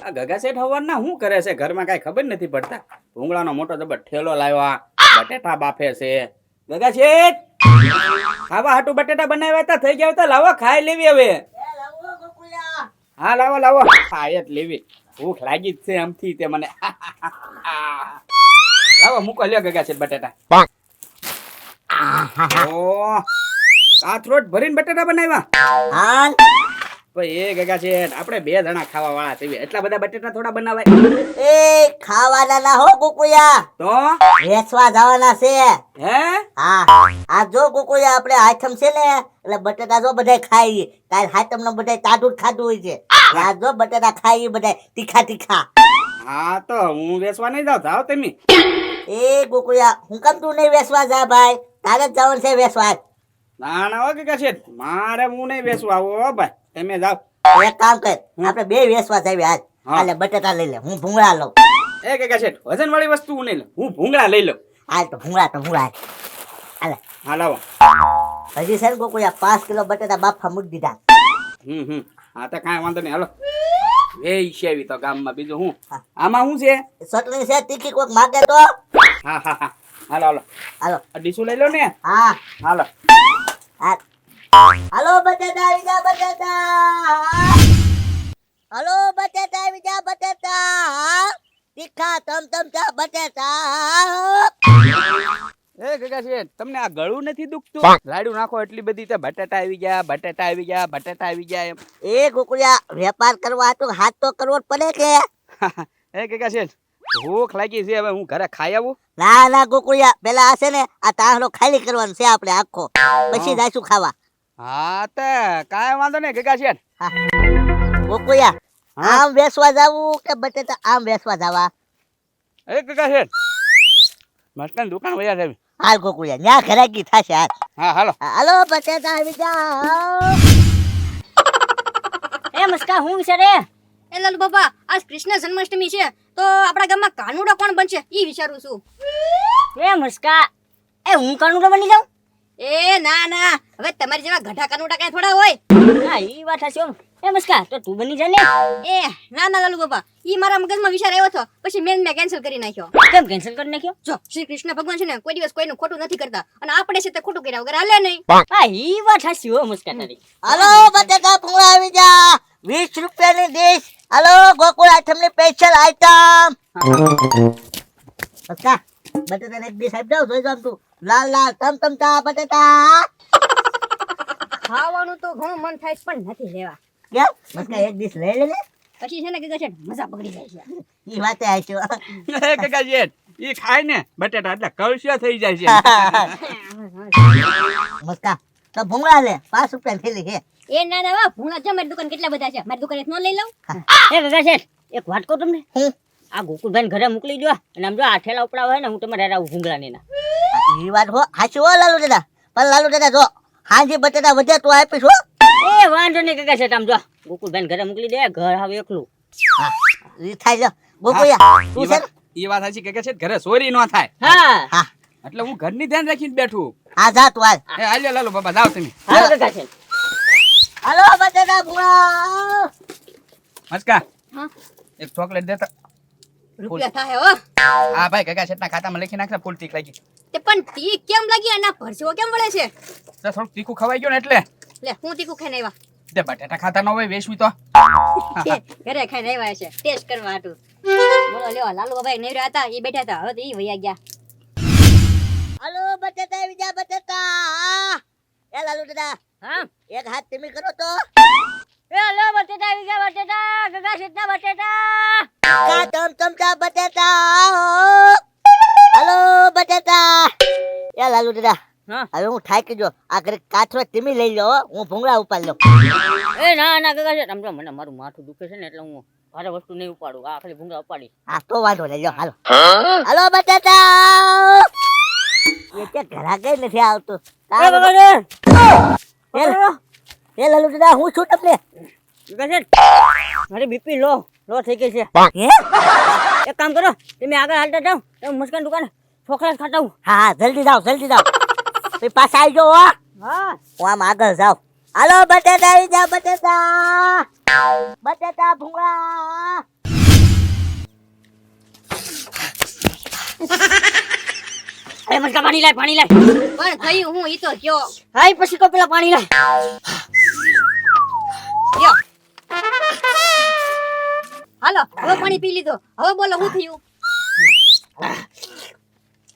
આ ગગા શેઠ હવારના શું કરે છે ઘરમાં કાંઈ ખબર નથી પડતા. ભૂંગળાનો મોટો જબર ઠેલો લાવ્યા, બટેટા બાફે છે. ગગા શેઠ ખાવા હાટુ બટેટા બનાવ્યા હતા, થઈ ગયા હતા, લાવો ખાઈ લેવી હવે. હા લાવો લાવો, ખાય જ લેવી. ભૂખ લાગી જ છે આમથી તે મને. લાવો મૂકો લ્યો ગગા શેઠ બટેટા. ઓ કાથરોટ ભરીને બટેટા બનાવ્યા. હાલ ભાઈ એ ગગા શેઠ આપણે 2 જણા ખાવા વાળા છીએ, એટલા બધા બટેટા થોડા બનાવાય. એ ખાવાના ના હો કુકુયા, તો વેચવા જવાના છે. હે હા આ જો કુકુયા આપણે આઈટમ છે ને એટલે બટેટા જો બધાય ખાઈ. કાલ આઈટમ નો બધાય તાડું જ ખાધું હોય છે. આ જો બટેટા ખાઈ બધાય તીખા તીખા. હા તો હું વેચવા નહીં જાઉં, જાઓ તમે. એ કુકુયા હું કેમ તું નહીં વેચવા જા ભાઈ? તારે જ જવાનું છે વેચવા. ના ના હો ગગા શેઠ, મારે હું નહીં વેચવા આવો હો ભાઈ, તમે જાઓ. એક કામ કર, આપણે 2 વેચવા જાવી આજ. એટલે બટેટા લઈ લે, હું ભૂંગળા લઉં. એ ગગા શેઠ વજન વાળી વસ્તુ હું નહીં લઉં, હું ભૂંગળા લઈ લઉં. હાલ તો ભૂંગળા હાલે. હા લાવો. હજી છે ને કુકુયા 5 કિલો બટેટા બાફા મૂકી દીધા. હા તો કાંઈ વાંધો નહીં, હાલો. એ શેવી તો ગામમાં બીજું હું. આમાં શું છે? ચટણી છે તીખી, કોઈક માગે તો. હા હા હા હાલો હાલો હાલો આ ડીશું લઈ લો ને. હા હાલો. હાલો બટેટા આવી જા બટેટા. હાલો બટેટા આવી જા બટેટા. તીખા ચા બટેટા. એ ગગા શેઠ તમને આ ગળું નથી દુખતું? લાડુ નાખો એટલી બધી તે બટાટા આવી ગયા, બટાટા આવી ગયા, બટાટા આવી ગયા એમ. એ કુકુયા વેપાર કરવા તો હાથ તો કરવો જ પડે કે. એ ગગા શેઠ ભૂખ લાગી છે, હવે હું ઘરે ખાઈ આવું. ના ના કુકુયા પેલા હશે ને આ તાહડો ખાલી કરવાનો છે આપણે આખો, પછી જાઈશું ખાવા. હા તે કાંઈ વાંધો નહીં ગગા શેઠ. કુકુયા આમ વેચવા જાવું કે બટેટા આમ વેચવા જાવા? એ ગગા શેઠ મસ્કાન દુકાન વયા છે. હાલ કુકુયા ન્યા ઘરાકી થાશે. હાલ હા હાલો. હાલો બટેટા આવી જાઓ. એ મસ્કા હું વિચારે? એ લાલુ બાપા આજ કૃષ્ણ જન્માષ્ટમી છે તો આપણા ગામમાં કાનુડા કોણ બનશે ઈ વિચારું છું. એ મસ્કા એ હું કાનુડો બની જાઉં? એ ના ના, હવે તમારી જેવા ગઢા કાનુડા કાંઈ થોડા હોય. હા ઈ વાત હશે. એ મસ્કા તો તું બની જા ને. એ ના ના લાલુ બાપા, ઈ મારા મગજમાં વિચાર આવ્યો હતો, પછી મેં કેન્સલ કરી નાખ્યો. કેમ કેન્સલ કરી નાખ્યો? જો શ્રી કૃષ્ણ ભગવાન છે ને કોઈ દિવસ કોઈનું ખોટું નથી કરતા, અને આપણે છે તે ખોટું કર્યા વગર હાલે નહીં. હા ઈ વાત હશે હો મસ્કા તારી. હાલો બટેટા ભૂંગળા આવી જા, 20 રૂપિયાની ડીશ. હાલો ગોકુળ આઈટમની સ્પેશિયલ આઈટમ. મસ્કા બટેટાની એક ડીશ આપી દઉં, જોઈ જામ તું. લાલ લાલ ચા બટેટા. ખાવાનું તો ઘણું મન થાય છે પણ નથી લેવા. કેમ મસ્કા એક ડીશ લઈ લે ને, પછી છે ને કે છે મજા પકડી જાય છે. ઈ વાતે આઈશું. એ ગગા શેઠ ઈ ખાય ને બટેટા એટલે કળશિયા થઈ જાય છે. મસ્કા તો ભૂંગળા લે, 5 રૂપિયા થેલી છે. એ ના ના વા ભૂંગળા છે મારી દુકાન કેટલા બધા છે, મારી દુકાને નો લઈ લઉં. એ ગગા છે એક વાત કહું તમને, આ ગોકુલભાઈ ઘરે મોકલી દો અને આમ જો આ ઠેલા ઉપડા હોય ને હું તમારે રાવ ભૂંગળા ને ના. ઈ વાત હો હાચી હો લાલુ દાદા. પણ લાલુ દાદા જો હાજી બટેટા વધે તો આપીશ હો. એ વાંધો નહીં ગગા છે, આમ જો ગોકુલભાઈ ઘરે મોકલી દે, ઘર હવે એકલું. હા ઈ થાય જો ગોકુયા તું છે ને? ઈ વાત સાચી ગગા શેઠ, ઘરે ચોરી ન થાય. હા હા એટલે હું ઘરની ધ્યાન રાખીને બેઠું. હા જા તું હાલ. એ હાલ્યો લાલો બાબા જાઓ તમે. હાલો ગગા છે. હાલો બટેટા ભૂંગળા. મસ્કા હા એક ચોકલેટ દેતા. રૂપિયા થાય હો. હા ભાઈ ગગા શેઠના ખાતામાં લખી નાખને ફૂલ તીખ લાગી. તે પણ તીખ કેમ લાગી અને પરસેવો કેમ વળે છે? તો થોડું તીખું ખવાઈ ગયું ને એટલે. લે હું તીખું ખાઈને આવ્યા. તે બટેટા ખાતા ન હોય વેચવી તો. ઘરે ખાઈને આવ્યા છે ટેસ્ટ કરવા હાટુ. બોલો લ્યો લાલુ બાબા નૈરા હતા ઈ બેઠા હતા, હવે તો ઈ વયા ગયા. હાલો બટેટા આવી જા બટેટા. એ લાલુ દાદા હા એક હાથ તમે કરો તો. એ લો બટેટા આવી ગયા, બટેટા ગગા શેઠના બટેટા. ચા બટેટા. હાલો બટેટા. એ લાલુ દાદા હા હવે હું થાકી ગયો, આ ઘરે કાથરો તમે લઈ લો, હું ભૂંગળા ઉપાડ લઉં. એ ના ના ગગા શેઠ આમ જો મને મારું માથું દુખે છે ને એટલે હું ભારે વસ્તુ નહીં ઉપાડું, આ ખાલી ભૂંગળા ઉપાડી. હા તો વાંધો લઈ લો. હાલો હાલો બટેટા. એ કે ઘરા કઈ નથી આવતું. એ લાલુ દાદા હું છું તમને. ગગા શેઠ મારી બીપી લો થઈ ગઈ છે. હે એક કામ કરો તમે આગળ હાલતા જાઓ, હું મસ્કાન દુકાને ચોકલેટ ખાતા હું. હા હા જલ્દી જાઓ પછી પાછા આવી જાઓ. હા હું આમ આગળ જાઉં. હાલો બટેટા આવી જા બટેટા. બટેટા ભૂંગળા. અરે મસ્કા પાણી લાય પણ થયું હું ઈ તો કયો હાય પછી તો પેલા પાણી લાય યો હાલો હવે પાણી પી લીધો હવે બોલો શું થયું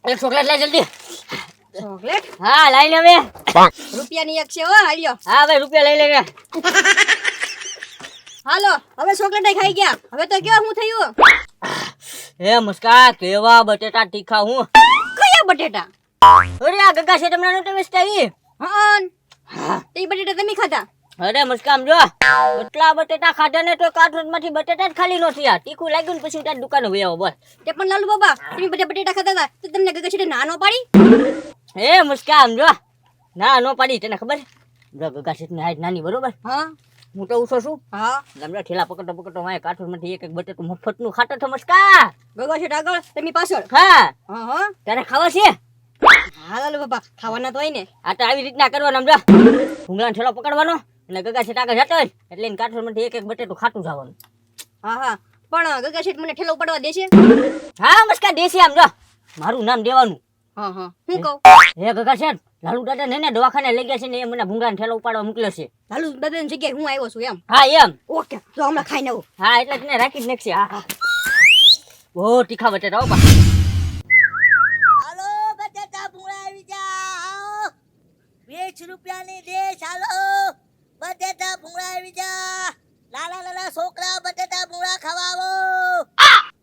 એક ચોકલેટ લઈ જલ્દી ચોકલેટ હા લઈ લે હવે રૂપિયાની એક છે હો હાલ્યો હા ભાઈ રૂપિયા લઈ લેજે હાલો હવે ચોકલેટ ખાઈ ગયા હવે તો કયો શું થયું હે મુસ્કા કેવા બટેટા તીખા હું કયા બટેટા અરે આ ગગા છે તમને નોટે વેસ્ટ આવી હા તે બટેટા તમે ખાધા અરે મુસ્કામ જો એટલા બટેટા ખાધા ને તો કાર્ટૂન માંથી બટેટા જ ખાલી નો થયા તીખું લાગ્યું ને પછી ત્યાં દુકાને વઈ આવો બસ તે પણ લાલુ બાબા તમે બધા બટેટા ખાતા હતા તો તમને ગગા છે ના નો પાડી હે મુસ્કામ જો ના નો પાડી તને ખબર જો ગગા છે ને હાઈટ નાની બરોબર હા હું તો ઉછો છું હા ગમડા ઠેલા પકડતો માય કાર્ટૂન માંથી એક બટેટું મફત નું ખાતો તો મસ્કા ગગા છે આગળ તમે પાછળ હા હા તારે ખાવા છે હા લાલુ બાબા ખાવાના તો હોય ને આ તો આવી રીતના કરવાનું સમજો ભૂંગળાનો ઠેલો પકડવાનો અને ગગા શેઠ આગળ જતો હોય એટલે એને કાર્ટૂન માંથી એક બટેટું ખાતું જવાનું હા પણ ગગા શેઠ મને ઠેલો ઉપાડવા દેશે હા મસ્કા દેશે આમ જો મારું નામ દેવાનું હું કહું હે ગગા શેઠ લાલુ દાદા ને દવાખાને લઈ ગયા છે ને એ મને ભૂંગળાનો ઠેલો ઉપાડવા મોકલ્યો છે લાલુ દાદાની જગ્યાએ હું આવ્યો છું એમ હા એમ ઓકે તો હમણાં ખાઈને આવું હા એટલે તને રાખી જ નાખશે હા બહુ તીખા બટેટા હો હાલો બટેટા ભૂંગળા આવી જાઓ. 20 રૂપિયાની દેશ હાલો. બટેટા ભૂંગળા આવી જા. નાના નાના છોકરા બટેટા ભૂંગળા ખવાવો.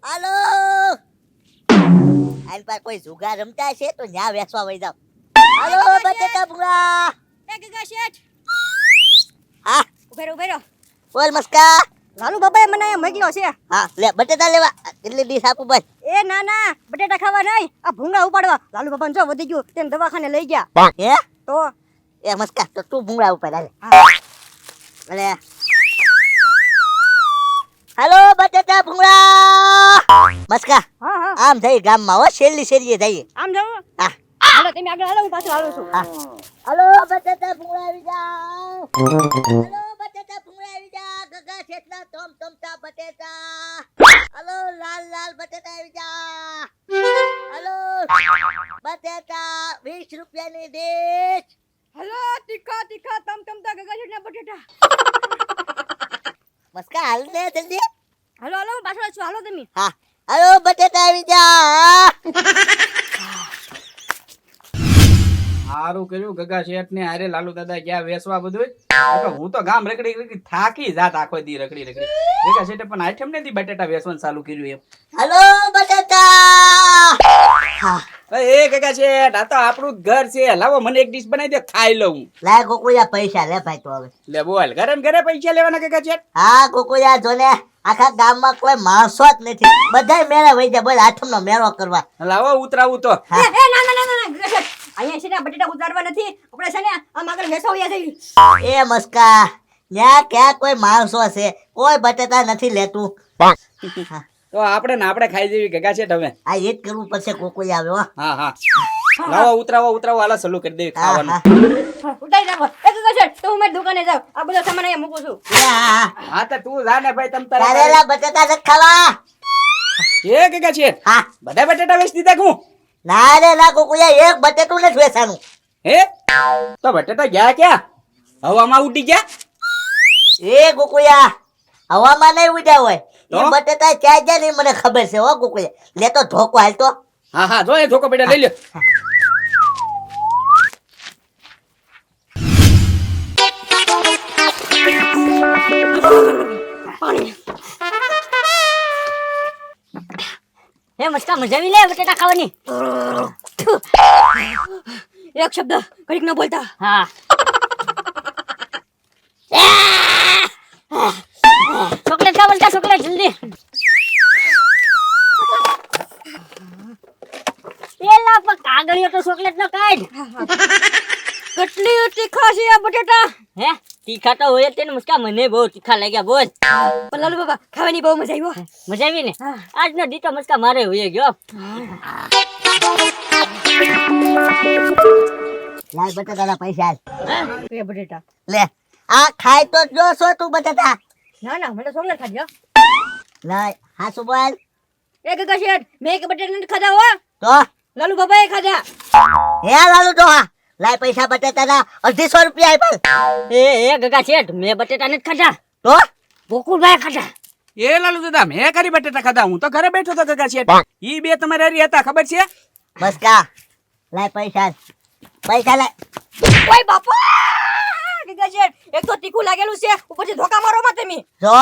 હાલો. આની પાસે કોઈ જુગાર રમતા છે તો ન્યા વેચવા વઈ જાવ. હાલો બટેટા ભૂંગળા. એ ગગા શેઠ હા ઉભેરો બોલ મસ્કા. લાલુ બાબાએ મને અહીંયા મોકલ્યો છે હા લે બટેટા લેવા કેટલી ડીશ આપું બસ. એ ના બટેટા ખાવા નહીં આ ભૂંગળા ઉપાડવા લાલુ બાબાને જો વધી ગયું તેને દવાખાને લઈ ગયા હે તો એ મસ્કા તો તું ભૂંગળા ઉપર હાલે. અરે હાલો બટેટા ભૂંગળા. મસ્કા હા આમ જઈ ગામમાં હો શેરલી શેરીએ જઈએ. આમ જાવ હા હાલો તમે આગળ હાલો હું પાછળ હાલું છું હા હાલો બટેટા ભૂંગળા આવી જાઓ. હાલો બટેટા ભૂંગળા આવી જા. ગગા શેઠના ટમટમતા બટેટા. હાલો લાલ લાલ બટેટા આવી જા. હાલો બટેટા 20 રૂપિયાની ડીશ. હાલો તીખા તમતમતા ગગા શેઠના બટેટા મસ્કા હાલ ને જલ્દી. હાલો હું પાછળ છું હાલો તમે હા હાલો બટેટા આવી જા. સારું કર્યું ગગા શેઠ ને હારે લાલુ દાદા ગયા વેસવા બધું હું તો ગામ રખડી થાકી જાત આખો દી રખડી ગગા શેઠે પણ આઈટમ નથી બટેટા વેસવાનું ચાલુ કર્યું એમ હાલો બટેટા. હા એ ગગા શેઠ આ તો આપણું જ ઘર છે લાવો મને એક ડીશ બનાવી દે ખાઈ લઉં લાય ગોકુળિયા પૈસા લે ભાઈ તો હવે. લે બોલ ઘરે ને ઘરે પૈસા લેવાના ગગા શેઠ હા ગોકુળિયા જો ને આખા ગામમાં કોઈ માણસો જ નથી. બધાય મેળા વઈ જાય બોલ આઠમનો મેળો કરવા. લાવો ઉતરાવું તો હા. એ ના ગગા શેઠ અહીંયા છે ને બટેટા ઉતારવા નથી આપણે છે ને આમ આગળ વેસાવ્યા જઈ એ મસ્કા ન્યા ક્યાં કોઈ માણસો છે કોઈ બટેટા નથી લેતું. તો આપણે ખાઈ જેવી ગગા શેઠ હવે આ એ જ કરવું પડશે ગોકુળિયા હવે હો. હા લાવો ઉતરાવો હાલો સલું કરી દેવી હા ખાવાનું ઉતારી નાખો એ ગગા શેઠ તો હું મારી દુકાને જાઉં આ બધો સામાન અહીંયા મૂકું છું હા હા તો તું જા ને ભાઈ તમ તારે કારેલા બટેટા નથી ખાવા. એ ગગા શેઠ હા બધા બટેટા વેચી દીધા હું ના રે ના ગોકુળિયા એક બટેટું નથી વેચાનું. હે તો બટેટા ગયા ક્યાં હવામાં ઉડી ગયા એ ગોકુળિયા હવામાં નહીં ઉડ્યા હોય તો? એ બટેટા ક્યાં જાય નહીં મને ખબર છે હો ગોકુળિયા. લે તો ધોકો હાલ તો. હા જો એ ધોકો બેટા લઈ લ્યો હે મસ્કા મજા આવી લે બટેટા ખાવાની એક શબ્દ ઘડીક ન બોલતા હા ચોકલેટ ખા મસ્કા ચોકલેટ જલ્દી એલા પણ કાગળિયો તો ચોકલેટ નો કાઢ કેટલી તીખા છે આ બટેટા હે તીખા તો હોય તેને મસ્કા મને બહુ તીખા લાગ્યા બોલ પણ લાલુ બાબા ખાવાની બહુ મજા આવી મજા આવી ને આજનો દીતો મસ્કા મારે હોય ગયો લાલ બટેટાના પૈસા હાલ. એ બટેટા લે આ ખાય તો જો છો તું બટેટા. ના ના મને સોમનાથ ખાજો લાય હાસુ બોલ એ ગગા શેઠ મેં એક બટેટા નથી ખાધા હો તો લાલુ બાબાએ ખાધા હે લાલુ ડોહા લાય પૈસા બટેટાના 250 રૂપિયા આપ્યા એ ગગા શેઠ મેં બટેટા નથી ખાધા તો ગોકુળભાઈ ખાધા એ લાલુ દાદા મેં કરી બટેટા ખાધા હું તો ઘરે બેઠો તો ગગા શેઠ ઈ બે તમારે હારી હતા ખબર છે બસ કા લાય પૈસા લાય ઓય બાપા ગગા શેઠ એક તો તીખું લાગેલું છે ઉપરથી ધોકા મારો માં તમે જો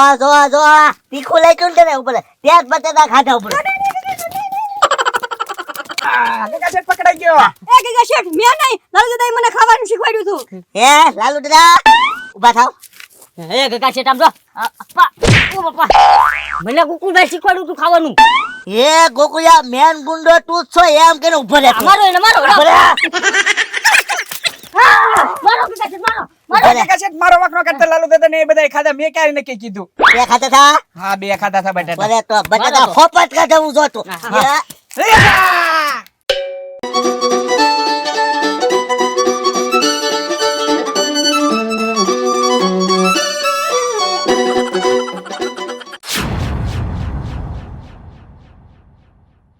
તીખું લઈ ચૂંટે ને ઉપર ત્યાં જ બટેટા ખાધા ઉપર ગગા શેઠ પકડાઈ ગયો એ ગગા શેઠ મેં નહીં લાલુ દાદાએ મને ખાવાનું શીખવાડ્યું હતું હે લાલુ દાદા ઉભા થાવ એ ગગા શેઠ આમ જો અપ્પા ઓ બાપા મને ગોકુળભાઈ શીખવાડ્યું હતું ખાવાનું એ ગોકુળિયા મેન ગુંડો તું જ છો એમ કે ઉભો રહે તું. મારો એને મારો ઉભો રહે. મારો ગગા શેઠ મારો ઉભો રહે. ગગા શેઠ મારો વાંકનો કરતા લાલુ દાદા ને એ બધા ખાધા મેં ક્યારે નક્કી કીધું બે ખાતા થા હા બે ખાધા હતા બટેટા બોલે તો બટેટા ફોપટ કાઢવું જોતું હા. એ